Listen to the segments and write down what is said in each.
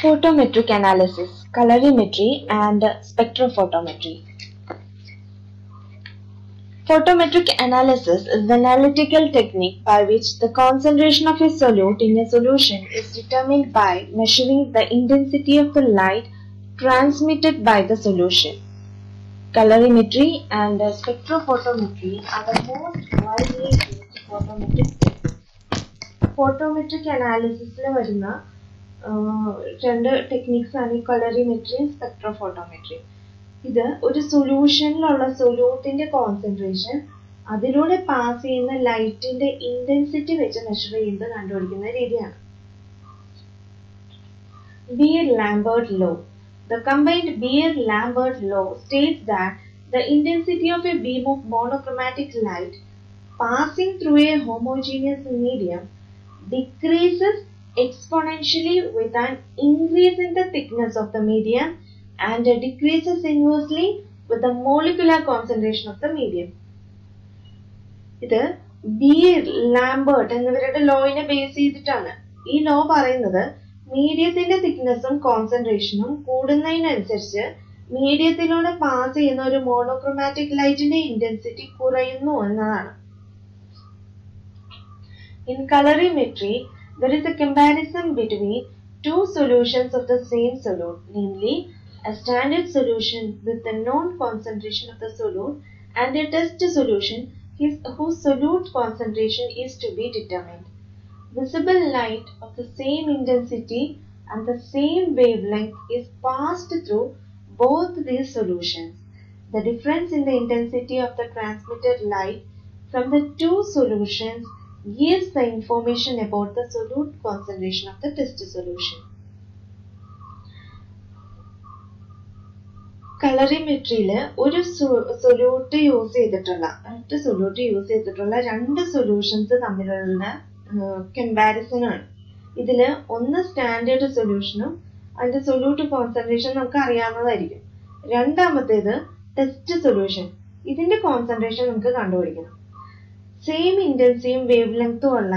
Photometric analysis, colorimetry and spectrophotometry. Photometric analysis is the analytical technique by which the concentration of a solute in a solution is determined by measuring the intensity of the light transmitted by the solution. Colorimetry and spectrophotometry are the most widely used photometric techniques. Photometric analysis വരുന്ന രണ്ട് techniques ആണ് കളറിമെട്രിയും spectrophotometry. ഇത് ഒരു സൊല്യൂഷനിലുള്ള സൊല്യൂട്ടിന്റെ concentration അതിലൂടെ pass ചെയ്യുന്ന ലൈറ്റിന്റെ intensity വെച്ച് measure ചെയ്യുന്നത് കണ്ടുപിടിക്കുന്ന രീതിയാണ്. Beer-Lambert law. The combined Beer-Lambert law states that the intensity of a beam of monochromatic light passing through a homogeneous medium decreases exponentially with an increase in the thickness of the medium and decreases inversely with the molecular concentration of the medium. ഇത് beer-Lambert എന്നിവരുടെ ലോയിനെ base ചെയ്തിട്ടാണ്. ഈ law പറയുന്നത് മീഡിയത്തിന്റെ തിക്നെസ്സും കോൺസെൻട്രേഷനും കൂടുന്നതിനനുസരിച്ച് മീഡിയത്തിലൂടെ pass ചെയ്യുന്ന ഒരു monochromatic ലൈറ്റിന്റെ ഇന്റൻസിറ്റി കുറയുന്നു എന്നതാണ്. In colorimetry, there is a comparison between two solutions of the same solute, namely a standard solution with the known concentration of the solute and a test solution whose solute concentration is to be determined. Visible light of the same intensity and the same wavelength is passed through both these solutions. The difference in the intensity of the transmitted light from the two solutions gives the information about the solute concentration of the test solution. കളറിമെട്രിയില് ഒരു solute use ചെയ്തിട്ടുള്ള രണ്ട് solutions തമ്മിലുള്ള comparison ആണ്. ഇതില് ഒന്ന് standard സൊല്യൂഷനും അതിന്റെ solute concentration നമുക്ക് അറിയാവുന്നതായിരിക്കും. രണ്ടാമത്തേത് ടെസ്റ്റ് സൊല്യൂഷൻ. ഇതിന്റെ കോൺസെൻട്രേഷൻ നമുക്ക് കണ്ടുപിടിക്കണം. സെയിം ഇന്റൻസിറ്റിയും വേവ് ലെങ്ത്തും ഉള്ള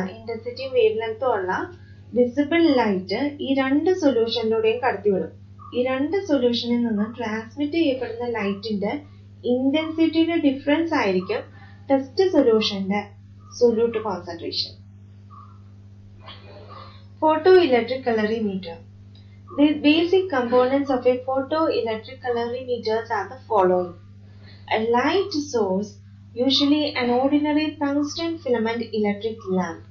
വിസിബിൾ ലൈറ്റ് ഈ രണ്ട് സൊല്യൂഷനിലൂടെയും കടത്തിവിടും. ഈ രണ്ട് സൊല്യൂഷനിൽ നിന്ന് ട്രാൻസ്മിറ്റ് ചെയ്യപ്പെടുന്ന ലൈറ്റിന്റെ ഇന്റൻസിറ്റിയുടെ ഡിഫറൻസ് ആയിരിക്കും ടെസ്റ്റ് സൊല്യൂഷന്റെ solute concentration. Photoelectric colorimeter. The basic components of a photoelectric colorimeter are the following: a light source, usually an ordinary tungsten filament electric lamp.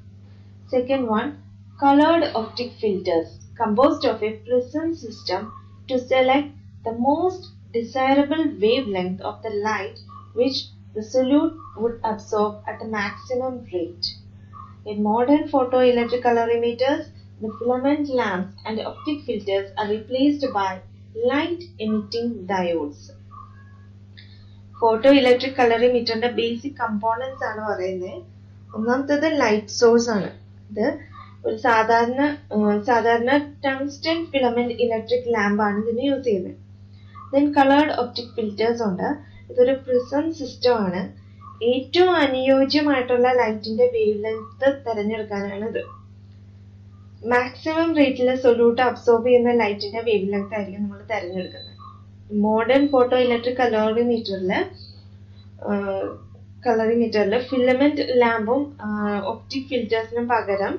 Second one, colored optic filters, composed of a prism system to select the most desirable wavelength of the light which the solute would absorb at the maximum rate. In modern photoelectric colorimeters, the filament lamps and optic filters are replaced by light-emitting diodes. Photoelectric colorimeterന്റെ basic components ആണ് പറയുന്നത്. ഒന്നാമത്തേത് light source ആണ്. ഇത് ഒരു സാധാരണ tungsten filament electric lamp ആണ് ഇതിന് യൂസ് ചെയ്യുന്നത്. ദെൻ കളേർഡ് ഒപ്റ്റിക് ഫിൽറ്റേഴ്സ് ഉണ്ട്. ഇതൊരു പ്രിസം സിസ്റ്റം ആണ്. ഏറ്റവും അനുയോജ്യമായിട്ടുള്ള ലൈറ്റിന്റെ വേവ് ലെങ്ത് തിരഞ്ഞെടുക്കാനാണ് ഇത്. മാക്സിമം റേറ്റിൽ സൊല്യൂട്ട് അബ്സോർബ് ചെയ്യുന്ന ലൈറ്റിന്റെ വേവ് ലെങ്ത് ആയിരിക്കും നമ്മൾ തിരഞ്ഞെടുക്കുന്നത്. മോഡേൺ ഫോട്ടോ ഇലക്ട്രിക് കളറിമീറ്ററിൽ ഫിലമെന്റ് ലാമ്പും ഒപ്റ്റിക് ഫിൽറ്റേഴ്സിനും പകരം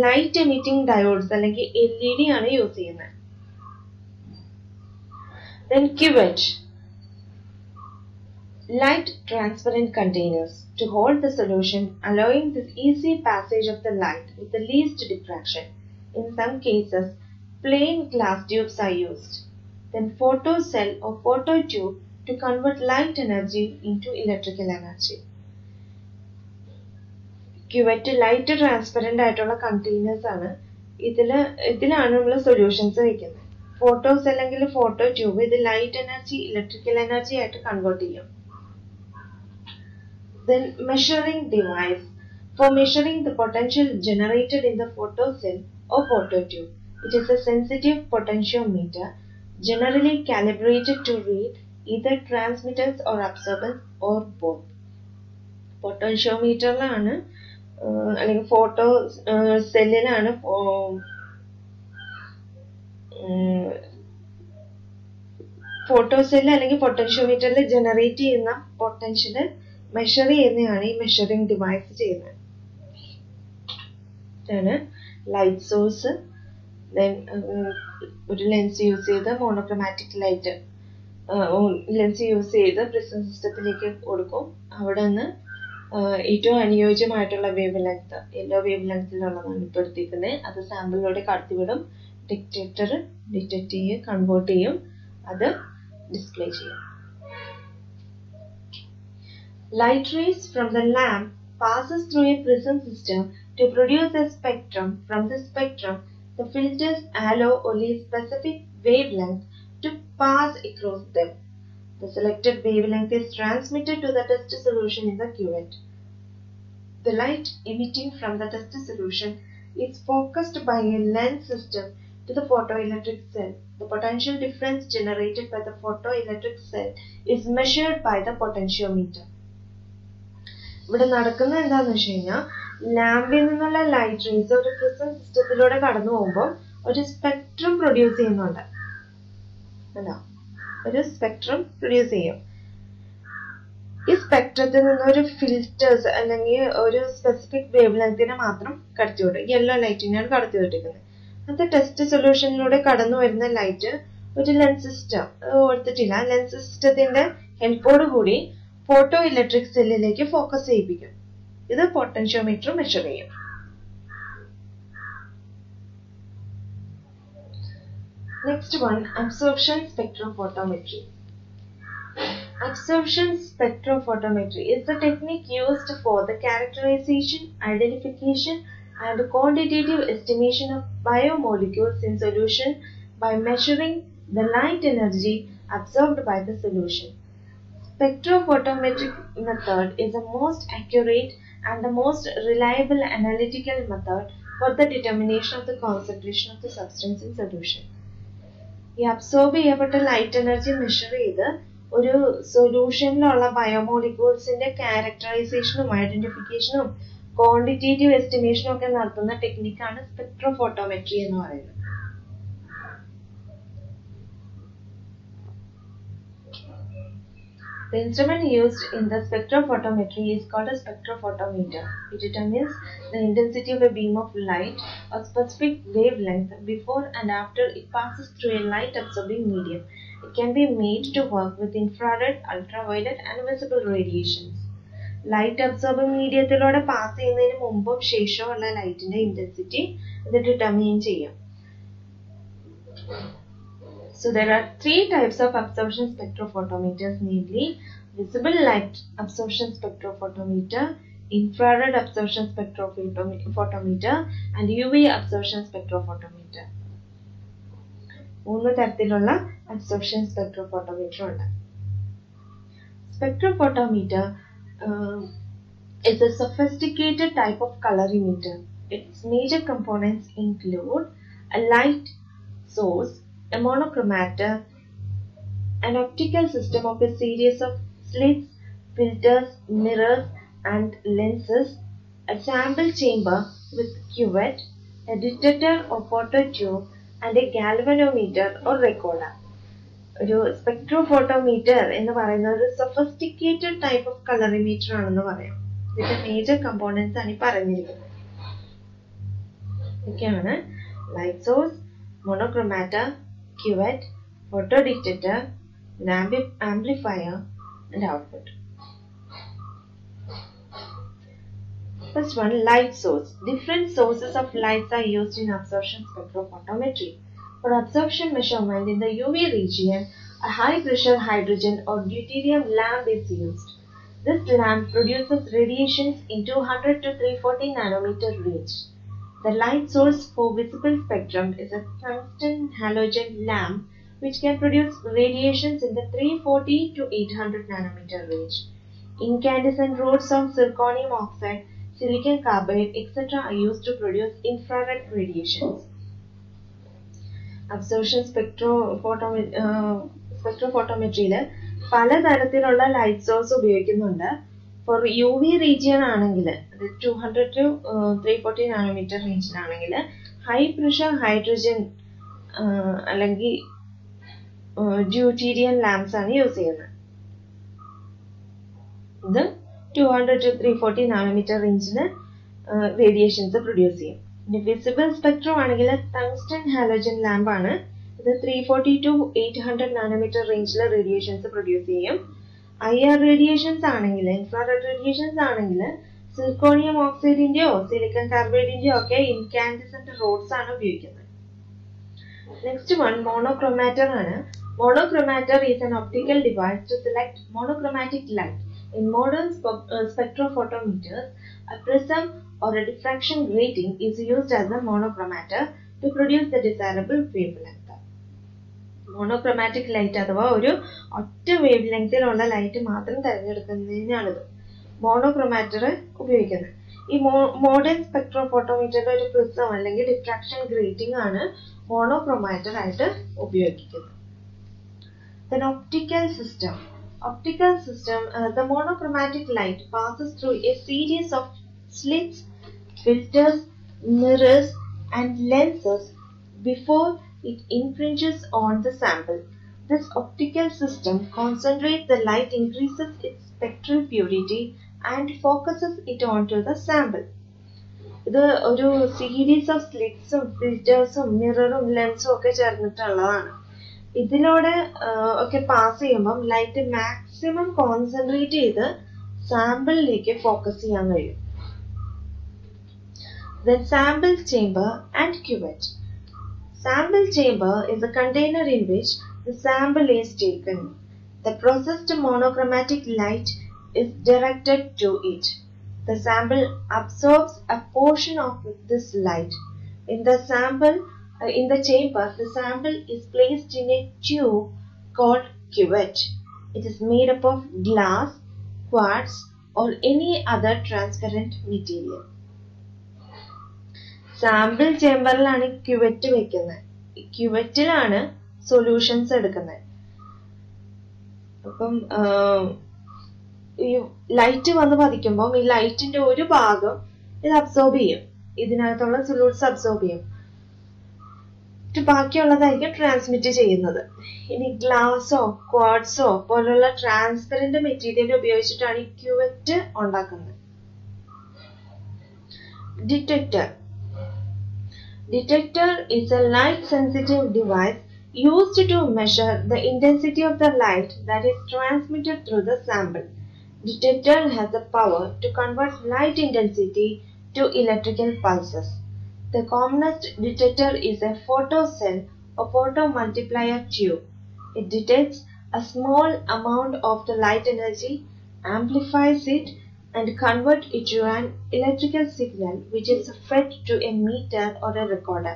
ലൈറ്റ് എമിറ്റിംഗ് ഡയോഡ്സ് അല്ലെങ്കിൽ LED ആണ് യൂസ് ചെയ്യുന്നത്. Then cuvette, light transparent containers to hold the solution, allowing the easy passage of the light with the least diffraction. In some cases, plain glass tubes are used. Then photocell or phototube to convert light energy into electrical energy. Cuvette light transparent ആയിട്ടുള്ള containers ആണ്. ഇതിലാണ് നമ്മൾ solutions വെക്കുന്നത്. Photos അല്ലെങ്കിൽ photo tube ഇത് light energy electrical energy ആയിട്ട് convert ചെയ്യും. Then measuring device. For measuring the potential generated in the photocell or phototube, it is a sensitive potentiometer generally calibrated to read either transmittance or absorbance or both. പൊട്ടൻഷ്യോമീറ്ററിലാണ് അല്ലെങ്കിൽ photo സെല്ലിലാണ് photo cell അല്ലെങ്കിൽ പൊട്ടൻഷ്യോമീറ്ററിൽ generate ചെയ്യുന്ന potential measure ചെയ്യുന്നതാണ് ഈ measuring device ചെയ്യുന്നത്. ഇതാണ് light source. Then ഒരു lens use ചെയ്ത് monochromatic light lens use ചെയ്ത് പ്രിസം സിസ്റ്റത്തിലേക്ക് കൊടുക്കും. അവിടെ നിന്ന് ഏറ്റവും അനുയോജ്യമായിട്ടുള്ള വേവ് ലെങ്ത്, യെല്ലോ വേവ് ലെങ്ത്തിലുള്ളതാണ് ഇപ്പോൾ എടുത്തിരിക്കുന്നത്. അത് സാമ്പിളിലൂടെ കടത്തിവിടും. ഡിറ്റക്ടർ ഡിറ്റക്ട് ചെയ്യും, കൺവേർട്ട് ചെയ്യും, അത് ഡിസ്പ്ലേ ചെയ്യും. Light rays from the lamp passes through a prism system to produce a spectrum. From the spectrum, the filters allow only a specific wavelength to pass across them. The selected wavelength is transmitted to the test solution in the cuvette. The light emitting from the test solution is focused by a lens system to the photoelectric cell. The potential difference generated by the photoelectric cell is measured by the potentiometer. ഇവിടെ നടക്കുന്നത് എന്താണെന്ന് വെച്ച് കഴിഞ്ഞാൽ, ലാമ്പിൽ നിന്നുള്ള light rays ഒരു prism സിസ്റ്റത്തിലൂടെ കടന്നു പോകുമ്പോൾ ഒരു സ്പെക്ട്രം പ്രൊഡ്യൂസ് ചെയ്യുന്നുണ്ട്. അല്ല, ഒരു സ്പെക്ട്രം പ്രൊഡ്യൂസ് ചെയ്യും. ഈ സ്പെക്ട്രത്തിൽ നിന്ന് ഒരു ഫിൽറ്റേഴ്സ് അല്ലെങ്കിൽ ഒരു സ്പെസിഫിക് വേവ് ലെങ്തിനെ മാത്രം കടത്തിവിടും. യെല്ലോ ലൈറ്റിനെയാണ് കടത്തിവിട്ടിരിക്കുന്നത്. അത് ടെസ്റ്റ് സൊല്യൂഷനിലൂടെ കടന്നു വരുന്ന ലൈറ്റ് ഒരു ലെൻസ് സിസ്റ്റം കൊടുത്തിട്ടില്ല. ലെൻസ് സിസ്റ്റത്തിന്റെ ഹെൽപ്പോട് കൂടി ഫോട്ടോ ഇലക്ട്രിക് സെല്ലിലേക്ക് ഫോക്കസ് ചെയ്യിപ്പിക്കും. ഇത് പൊട്ടൻഷ്യോമീറ്റർ മെഷർ ചെയ്യും. Next one, absorption spectrophotometry. Absorption spectrophotometry is the technique used for the characterization, identification, and quantitative estimation of biomolecules in solution by measuring the light energy absorbed by the solution. Spectrophotometric method is the most accurate and the most reliable analytical method for the determination of the concentration of the substance in solution. ഈ absorb ചെയ്യപ്പെട്ട light energy measure ചെയ്ത് ഒരു സൊല്യൂഷനിലുള്ള ബയോമോളിക്യൂൾസിന്റെ ക്യാരക്ടറൈസേഷനും ഐഡന്റിഫിക്കേഷനും quantitative എസ്റ്റിമേഷനും ഒക്കെ നടത്തുന്ന ടെക്നിക്കാണ് spectrophotometry എന്ന് പറയുന്നത്. The instrument used in the spectrophotometry is called a spectrophotometer. It determines the intensity of a beam of light or specific wavelength before and after it passes through a light absorbing medium. It can be made to work with infrared, ultraviolet and visible radiations. Light absorbing mediumത്തിലൂടെ pass ചെയ്യുന്നതിന് മുമ്പും ശേഷവും ഉള്ള ലൈറ്റിന്റെ intensity ഇത് determine ചെയ്യും. So there are three types of absorption spectrophotometers, namely visible light absorption spectrophotometer, infrared absorption spectrophotometer, and UV absorption spectrophotometer. മൂന്ന് തരത്തിലുള്ള absorption spectrophotometer ഉണ്ട്. Spectrophotometer is a sophisticated type of colorimeter. Its major components include a light source, a monochromator, an optical system of a series of slits, filters, mirrors, and lenses, a sample chamber with cuvette, a detector or phototube, and a galvanometer or recorder. ഒരു spectrophotometer എന്ന് പറയുന്ന ഒരു sophisticated type of colorimeter ആണെന്ന് പറയാം. ഇതിന്റെ major components ആണ് ഈ പറഞ്ഞിരിക്കുന്നത്. ഇതൊക്കെയാണ് light source, മോണോക്രോമാറ്റർ, cuvette, photo detector, lamp amplifier, and output. First one, light source. Different sources of lights are used in absorption spectrophotometry. For absorption measurement in the UV region, a high pressure hydrogen or deuterium lamp is used. This lamp produces radiations in 200 to 340 nanometer range. The light source for visible spectrum is a tungsten halogen lamp which can produce radiations in the 340 to 800 nanometer range. Incandescent rods of zirconium oxide, silicon carbide, etc. are used to produce infrared radiations. Absorption spectrophotometry പലതരത്തിലുള്ള light source ഉപയോഗിക്കുന്നുണ്ട്. For U V region ആണെങ്കിൽ 200 to 340 nanometre റേഞ്ചിലാണെങ്കിൽ high pressure hydrogen അല്ലെങ്കിൽ deuterium lamps ആണ് use ചെയ്യുന്നത്. ഇത് 200 to 340 nanometre റേഞ്ചിന് radiations produce ചെയ്യും. ഇനി വിസിബിൾ സ്പെക്ട്രം ആണെങ്കിൽ ടങ്സ്റ്റൺ ഹാലോജൻ ലാമ്പ് ആണ്. ഇത് 340 to 800 നാനോമീറ്റർ റേഞ്ചിൽ റേഡിയേഷൻസ് പ്രൊഡ്യൂസ് ചെയ്യും. IR റേഡിയേഷൻസ് ആണെങ്കിൽ, ഇൻഫ്രാറെഡ് റേഡിയേഷൻസ് ആണെങ്കിൽ സിർക്കോണിയം ഓക്സൈഡിന്റെയോ സിലിക്കൺ കാർബൈഡിന്റെയോ ഒക്കെ ഇൻകാൻഡസെന്റ് റോഡ്സ് ആണ് ഉപയോഗിക്കുന്നത്. നെക്സ്റ്റ് വൺ മോണോക്രോമാറ്റർ ആണ്. Monochromator is an optical device to select monochromatic light. In modern spectrophotometers, a prism or a diffraction grating is used as a monochromator to produce the desirable wavelength. Monochromatic light അഥവാ ഒരു ഒറ്റ wave ലെങ്തിലുള്ള light മാത്രം തിരഞ്ഞെടുക്കുന്നതിനാണിത് മോണോക്രോമാറ്റർ ഉപയോഗിക്കുന്നത്. ഈ modern സ്പെക്ട്രോഫോട്ടോമീറ്ററിന്റെ ഒരു prism അല്ലെങ്കിൽ diffraction grating ആണ് മോണോക്രോമാറ്റർ ആയിട്ട് ഉപയോഗിക്കുന്നത്. Then optical system. The monochromatic light passes through a series of slits, filters, mirrors and lenses before it impinges on the sample. This optical system concentrates the light, increases its spectral purity and focuses it onto the sample. ഇത് ഒരു series of സ്ലിറ്റ്സും ഫിൽറ്റേഴ്സും മിററും ലെൻസും ഒക്കെ ചേർന്നിട്ടുള്ളതാണ്. ഇതിലൂടെ ഒക്കെ pass ചെയ്യുമ്പം light maximum concentrate ചെയ്ത് സാമ്പിളിലേക്ക് focus ചെയ്യാൻ കഴിയും. Then sample chamber and cuvette. Sample chamber is a container in which the sample is taken. The processed monochromatic light is directed to it. The sample absorbs a portion of this light. In the chamber, the sample is placed in a tube called cuvette. It is made up of glass, quartz, or any other transparent material. Sample ചേമ്പറിലാണ് cuvette വെക്കുന്നത്. ക്യുവറ്റിലാണ് solutions എടുക്കുന്നത്. അപ്പം ഈ light വന്ന് പതിക്കുമ്പോൾ ഈ ലൈറ്റിന്റെ ഒരു ഭാഗം ഇത് അബ്സോർബ് ചെയ്യും, ഇതിനകത്തുള്ള സൊല്യൂട്ട്സ് അബ്സോർബ് ചെയ്യും, ബാക്കിയുള്ളതായിരിക്കും ട്രാൻസ്മിറ്റ് ചെയ്യുന്നത്. ഇനി ഗ്ലാസോ ക്വാർട്സോ പോലുള്ള ട്രാൻസ്പെറന്റ് മെറ്റീരിയൽ ഉപയോഗിച്ചിട്ടാണ് ഈ ക്യുവറ്റ് ഉണ്ടാക്കുന്നത്. Detector is a light sensitive device used to measure the intensity of the light that is transmitted through the sample. Detector has the power to convert light intensity to electrical pulses. The commonest detector is a photocell or photomultiplier tube. It detects a small amount of the light energy, amplifies it, and converts it to an electrical signal which is fed to a meter or a recorder.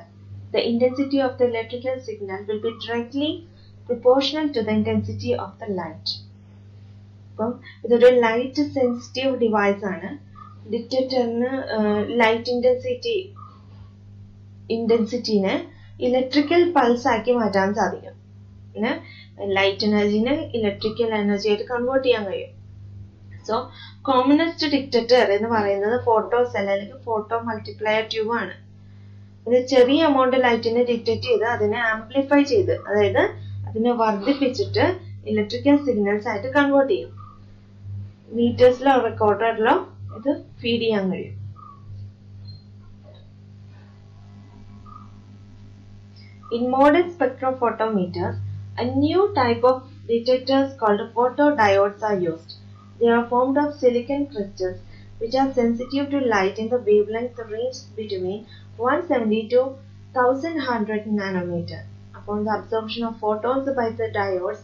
The intensity of the electrical signal will be directly proportional to the intensity of the light. അപ്പം ഇതൊരു light sensitive device ആണ്. ഡിറ്റക്ടറിന് light ഇന്റൻസിറ്റിനെ electrical pulse ആക്കി മാറ്റാൻ സാധിക്കും. പിന്നെ light എനർജിനെ electrical energy ആയിട്ട് convert ചെയ്യാൻ കഴിയും. സോ കോമണസ്റ്റ് ഡിറ്റക്ടർ എന്ന് പറയുന്നത് ഫോട്ടോ സെൽ അല്ലെങ്കിൽ ഫോട്ടോ മൾട്ടിപ്ലയർ ട്യൂബ് ആണ്. ഇത് ചെറിയ എമൗണ്ട് ലൈറ്റിനെ ഡിറ്റക്ട് ചെയ്ത് അതിനെ ആംപ്ലിഫൈ ചെയ്ത്, അതായത് അതിനെ വർദ്ധിപ്പിച്ചിട്ട് ഇലക്ട്രിക്കൽ സിഗ്നൽസ് ആയിട്ട് കൺവേർട്ട് ചെയ്യും. മീറ്റേഴ്സിലോ റെക്കോർഡറിലോ ഇത് ഫീഡ് ചെയ്യാൻ കഴിയും. In modern spectrophotometers, a new type of detectors called photodiodes are used. They are formed of silicon crystals which are sensitive to light in the wavelength range between 170 to 1100 nanometer. Upon the absorption of photons by the diodes,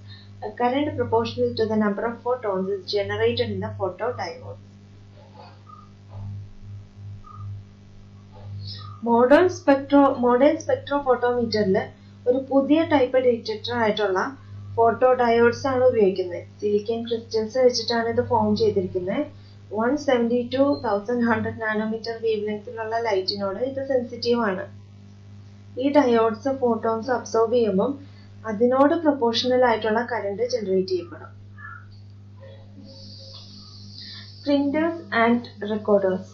a current proportional to the number of photons is generated in the photodiodes. Modern സ്പെക്ട്രോഫോട്ടോമീറ്ററിൽ ഒരു പുതിയ type detector ആയിട്ടുള്ള photo diodes ആണ് ഉപയോഗിക്കുന്നത്. Silicon crystals വെച്ചിട്ടാണ് ഇത് form ചെയ്തിരിക്കുന്നത്. 170 to 1100 nanometre wave ലെങ്തിലുള്ള ലൈറ്റിനോട് ഇത് സെൻസിറ്റീവ് ആണ്. ഈ ഡയോഡ്സ് ഫോട്ടോൺസ് അബ്സോർബ് ചെയ്യുമ്പം അതിനോട് പ്രൊപ്പോർഷണൽ ആയിട്ടുള്ള കറന്റ് ജനറേറ്റ് ചെയ്യപ്പെടും. Printers and recorders.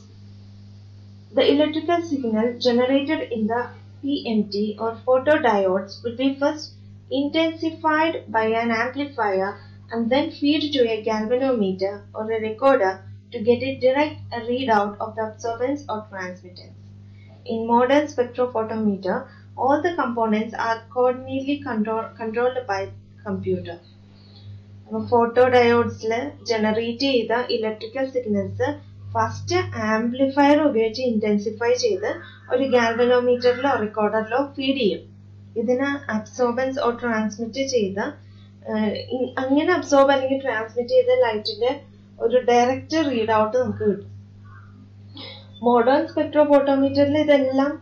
The electrical signal generated in the PMT or photodiodes will be first intensified by an amplifier and then feed to a galvanometer or a recorder to get a direct readout of the absorbance or transmittance. In modern spectrophotometer, all the components are coordinately controlled by computer. ഫോട്ടോഡയോഡ്സിൽ generate ചെയ്ത electrical signals first amplifier ഉപയോഗിച്ച് intensify ചെയ്ത് ഒരു ഗാൽവനോമീറ്ററിലോ റെക്കോർഡറിലോ feed ചെയ്യും. ഇതിന് absorbents or transmit ചെയ്ത അങ്ങനെ absorb അല്ലെങ്കിൽ ട്രാൻസ്മിറ്റ് ചെയ്ത ലൈറ്റിന്റെ ഒരു ഡയറക്റ്റ് റീഡ് ഔട്ട് നമുക്ക് കിട്ടും. മോഡേൺ സ്പെക്ട്രോഫോട്ടോമീറ്ററിൽ ഇതെല്ലാം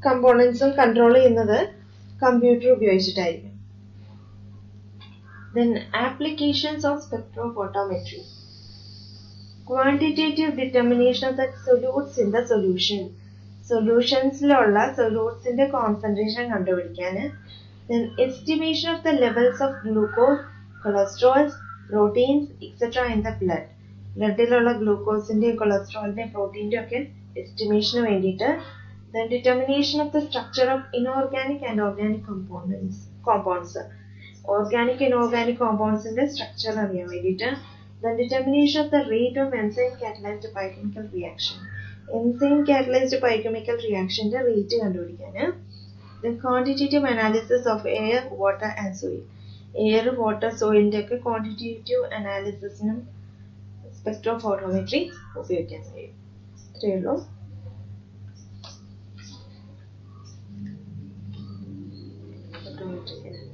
കമ്പോണൻസും കൺട്രോൾ ചെയ്യുന്നത് computer ഉപയോഗിച്ചിട്ടായിരിക്കും. Then applications of spectrophotometry. Quantitative determination of the solutes in the solution. Solutionsലുള്ള solutesന്റെ concentration കണ്ടുപിടിക്കാൻ. Then estimation of the levels of glucose, cholesterol, proteins, etc. in the blood. ബ്ലഡിലുള്ള ഗ്ലൂക്കോസിന്റെയും കൊളസ്ട്രോളിന്റെയും പ്രോട്ടീന്റെയും ഒക്കെ എസ്റ്റിമേഷന് വേണ്ടിയിട്ട്. Then determination of the structure of inorganic and organic compounds. Organic and inorganic compounds in the structure അറിയാൻ വേണ്ടിയിട്ട്. Then determination of the rate of enzyme catalyzed biochemical reaction. Enzyme catalyzed biochemical reaction ന്റെ rate കണ്ടുപിടിക്കാൻ. Then quantitative analysis of air, water and soil. Air, water, soil ന്റെ ഒക്കെ quantitative analysisനും spectrophotometry ഉപയോഗിക്കാൻ കഴിയും. ഇത്രയേ ഉള്ളൂ. Automatic analysis.